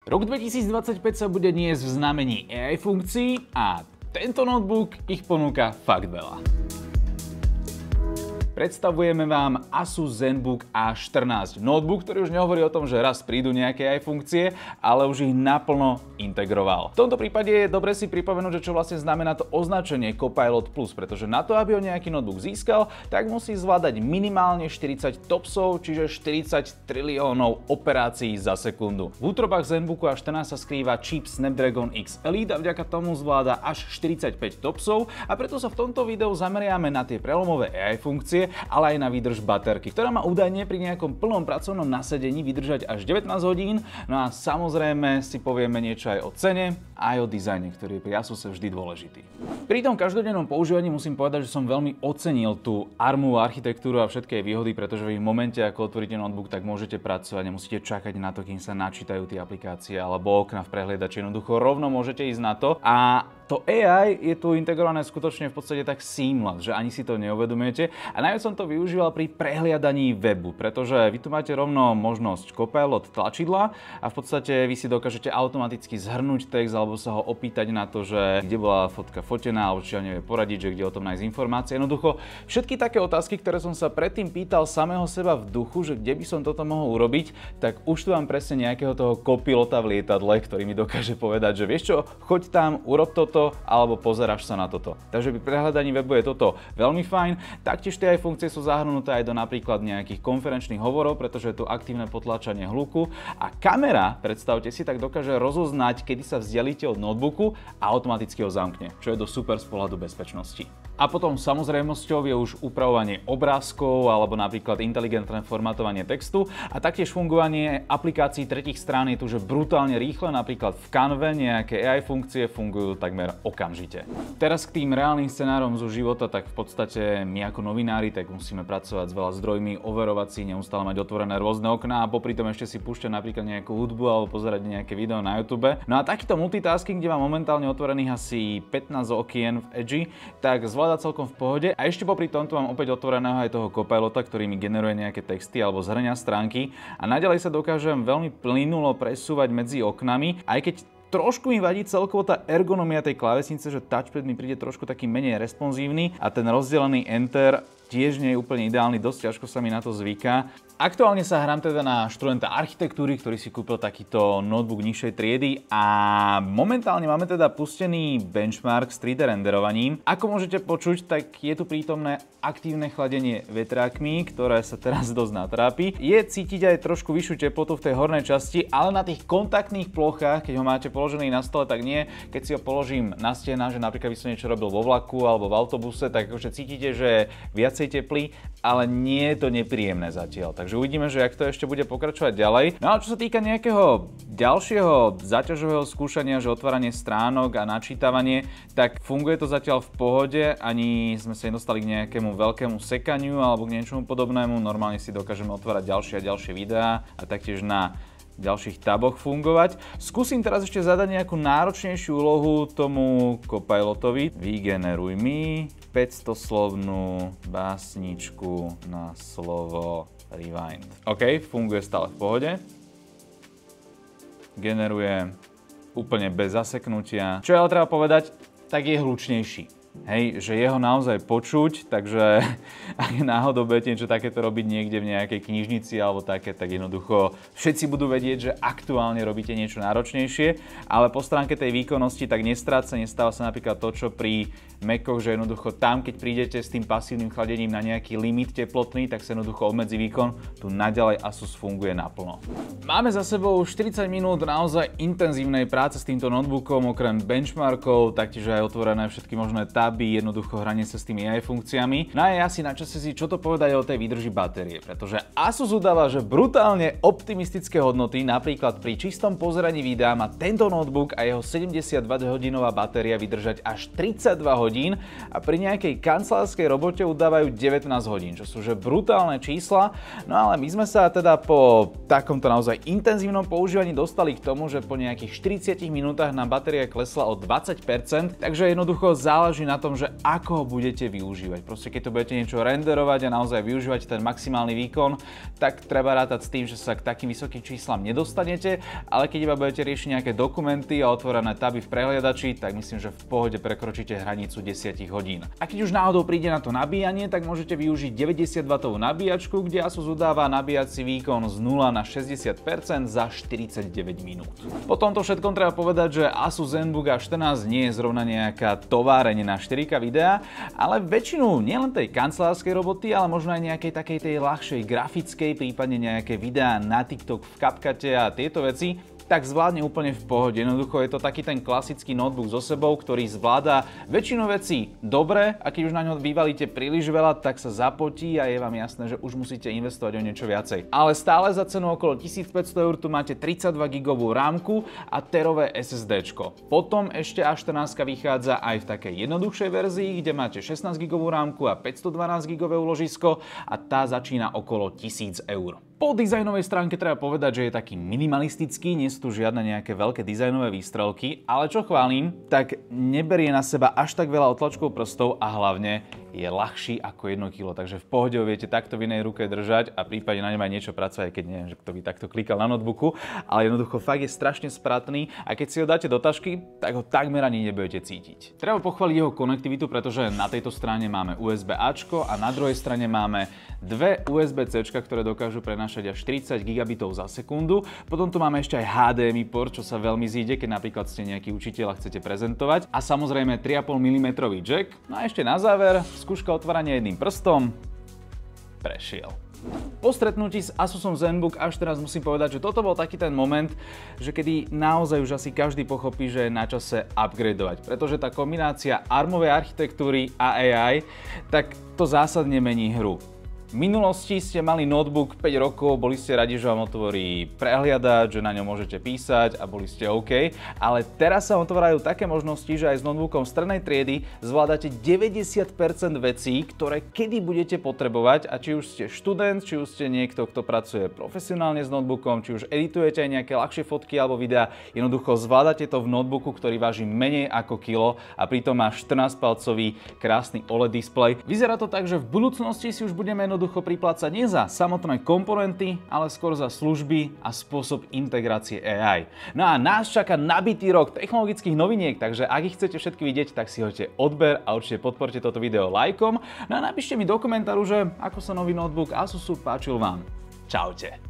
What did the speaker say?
Rok 2025 sa bude niesť v znamení AI funkcií a tento notebook ich ponúka fakt veľa. Predstavujeme vám Asus ZenBook A14. Notebook, ktorý už nehovorí o tom, že raz prídu nejaké AI funkcie, ale už ich naplno integroval. V tomto prípade je dobre si pripomenúť, že čo vlastne znamená to označenie Copilot+, pretože na to, aby ho nejaký notebook získal, tak musí zvládať minimálne 40 topsov, čiže 40 triliónov operácií za sekundu. V útrobách ZenBooku A14 sa skrýva čip Snapdragon X Elite a vďaka tomu zvláda až 45 topsov a preto sa v tomto videu zameriame na tie prelomové AI funkcie, ale aj na výdrž baterky, ktorá má údajne pri nejakom plnom pracovnom nasadení vydržať až 19 hodín. No a samozrejme si povieme niečo aj o cene a aj o dizajne, ktorý je pri Asuse vždy dôležitý. Pri tom každodennom používaní musím povedať, že som veľmi ocenil tú ARMovú architektúru a všetky jej výhody, pretože v momente, ako otvoríte notebook, tak môžete pracovať, nemusíte čakať na to, kým sa načítajú tie aplikácie alebo okna v prehliadači. Jednoducho rovno môžete ísť na to a to AI je tu integrované skutočne v podstate tak seamless, že ani si to neuvedomujete. A najviac som to využíval pri prehliadaní webu, pretože vy tu máte rovno možnosť Copilot tlačidla a v podstate vy si dokážete automaticky zhrnúť text alebo sa ho opýtať na to, že kde bola fotka fotená, alebo či ja nevie poradiť, že kde o tom nájsť informácie. Jednoducho všetky také otázky, ktoré som sa predtým pýtal samého seba v duchu, že kde by som toto mohol urobiť, tak už tu mám presne nejakého toho kopilota v lietadle, ktorý mi dokáže povedať, že vieš čo, choď tam, urob toto, alebo pozeráš sa na toto. Takže pri prehľadaní webu je toto veľmi fajn. Taktiež tie aj funkcie sú zahrnuté aj do napríklad nejakých konferenčných hovorov, pretože je tu aktívne potláčanie hluku a kamera, predstavte si, tak dokáže rozoznať, kedy sa vzdialíte od notebooku a automaticky ho zamkne, čo je do super z pohľadu bezpečnosti. A potom samozrejmosťou je už upravovanie obrázkov alebo napríklad inteligentné formátovanie textu a taktiež fungovanie aplikácií tretích strán je tu že brutálne rýchle, napríklad v Canve nejaké AI funkcie fungujú takmer okamžite. Teraz k tým reálnym scenárom zo života, tak v podstate my ako novinári tak musíme pracovať s veľa zdrojmi, overovať si, neustále mať otvorené rôzne okná a popri tom ešte si púšťať napríklad nejakú hudbu alebo pozerať nejaké video na YouTube. No a takýto multitasking, kde mám momentálne otvorených asi 15 okien v Edge, tak celkom v pohode a ešte popri tomto mám opäť otvoreného aj toho Copilota, ktorý mi generuje nejaké texty alebo zhrňa stránky a naďalej sa dokážem veľmi plynulo presúvať medzi oknami, aj keď trošku mi vadí celkovo tá ergonomia tej klávesnice, že touchpad mi príde trošku taký menej responsívny a ten rozdelený enter tiež nie je úplne ideálny, dosť ťažko sa mi na to zvyká. Aktuálne sa hrám teda na študenta architektúry, ktorý si kúpil takýto notebook nižšej triedy a momentálne máme teda pustený benchmark s 3D renderovaním. Ako môžete počuť, tak je tu prítomné aktívne chladenie vetrákmi, ktoré sa teraz dosť natrápi. Je cítiť aj trošku vyššiu teplotu v tej hornej časti, ale na tých kontaktných plochách, keď ho máte položený na stole, tak nie. Keď si ho položím na stenách, že napríklad by som niečo robil vo vlaku alebo v autobuse, tak akože cítite, že je viacej teplý, ale nie je to nepríjemné zatiaľ. Takže uvidíme, že jak to ešte bude pokračovať ďalej. No ale čo sa týka nejakého ďalšieho záťažového skúšania, že otváranie stránok a načítavanie, tak funguje to zatiaľ v pohode, ani sme sa nedostali k nejakému veľkému sekaniu alebo k niečomu podobnému. Normálne si dokážeme otvárať ďalšie a ďalšie videá a taktiež na ďalších taboch fungovať. Skúsim teraz ešte zadať nejakú náročnejšiu úlohu tomu Copilotovi. Vygeneruj mi 500-slovnú básničku na slovo Rewind. OK, funguje stále v pohode. Generuje úplne bez zaseknutia. Čo ale treba povedať, tak je hlučnejší. Hej, že jeho naozaj počuť, takže ak náhodou budete niečo takéto robiť niekde v nejakej knižnici alebo také, tak jednoducho všetci budú vedieť, že aktuálne robíte niečo náročnejšie, ale po stránke tej výkonnosti tak nestáva sa napríklad to, čo pri Macoch, že jednoducho tam, keď prídete s tým pasívnym chladením na nejaký limit teplotný, tak sa jednoducho obmedzí výkon, tu naďalej Asus funguje naplno. Máme za sebou 40 minút naozaj intenzívnej práce s týmto notebookom, okrem benchmarkov, taktiež aj otvorené všetky možné taby, jednoducho hranie sa s tými AI funkciami. No a je asi na čase si čo to povedať o tej výdrži batérie, pretože Asus udáva, že brutálne optimistické hodnoty, napríklad pri čistom pozeraní videa má tento notebook a jeho 72-hodinová batéria vydržať až 32 hodín a pri nejakej kancelárskej robote udávajú 19 hodín, čo sú že brutálne čísla. No ale my sme sa teda po takomto naozaj intenzívnom používaní dostali k tomu, že po nejakých 40 minútach nám batéria klesla o 20%, takže jednoducho záleží na tom, že ako ho budete využívať. Proste keď to budete niečo renderovať a naozaj využívať ten maximálny výkon, tak treba rátať s tým, že sa k takým vysokým číslam nedostanete, ale keď iba budete riešiť nejaké dokumenty a otvorené taby v prehliadači, tak myslím, že v pohode prekročíte hranicu 10 hodín. A keď už náhodou príde na to nabíjanie, tak môžete využiť 90W nabíjačku, kde Asus udáva nabíjací výkon z 0 na 60% za 49 minút. Po tomto všetkom treba povedať, že Asus ZenBook A14 nie je zrovna nejaká továreň na 4K videa, ale väčšinu nielen tej kancelárskej roboty, ale možno aj nejakej takej tej ľahšej grafickej, prípadne nejaké videá na TikTok v CapCute a tieto veci, tak zvládne úplne v pohode. Jednoducho je to taký ten klasický notebook so sebou, ktorý zvláda väčšinu vecí dobre a keď už na ňo vyvalíte príliš veľa, tak sa zapotí a je vám jasné, že už musíte investovať o niečo viacej. Ale stále za cenu okolo 1500 € tu máte 32 GB rámku a terové SSDčko. Potom ešte A14 vychádza aj v takej jednoduchšej verzii, kde máte 16 GB rámku a 512 GB úložisko a tá začína okolo 1000 €. Po dizajnovej stránke treba povedať, že je taký minimalistický, nie sú tu žiadne nejaké veľké dizajnové výstrelky, ale čo chválim, tak neberie na seba až tak veľa otlačkov prstov a hlavne je ľahší ako 1 kg, takže v pohode ho viete takto v inej ruke držať a prípadne na ňom aj niečo pracovať, keď neviem, že kto by takto klikal na notebooku, ale jednoducho fakt je strašne spratný a keď si ho dáte do tašky, tak ho takmer ani nebudete cítiť. Treba pochváliť jeho konektivitu, pretože na tejto strane máme USB-Ačko a na druhej strane máme dve USB-C, ktoré dokážu prenášať až 40 GB za sekundu. Potom tu máme ešte aj HDMI port, čo sa veľmi zíde, keď napríklad ste nejaký učiteľ a chcete prezentovať. A samozrejme 3,5 mm jack. No a ešte na záver skúška otvárania jedným prstom. Prešiel. Po stretnutí s Asusom ZenBook až teraz musím povedať, že toto bol taký ten moment, že kedy naozaj už asi každý pochopí, že je na čase upgradovať. Pretože tá kombinácia ARMovej architektúry a AI, tak to zásadne mení hru. V minulosti ste mali notebook 5 rokov, boli ste radi, že vám otvorí prehliadač, že na ňom môžete písať a boli ste OK, ale teraz sa otvárajú také možnosti, že aj s notebookom strednej triedy zvládate 90% vecí, ktoré kedy budete potrebovať a či už ste študent, či už ste niekto, kto pracuje profesionálne s notebookom, či už editujete aj nejaké ľahšie fotky alebo videá, jednoducho zvládate to v notebooku, ktorý váži menej ako kilo a pritom má 14-palcový krásny OLED displej. Vyzerá to tak, že v budúcnosti si už budeme jednoducho priplácať nie za samotné komponenty, ale skôr za služby a spôsob integrácie AI. No a nás čaká nabitý rok technologických noviniek, takže ak ich chcete všetky vidieť, tak si hoďte odber a určite podporte toto video lajkom. No a napíšte mi do komentáru, že ako sa nový notebook Asusu páčil vám. Čaute.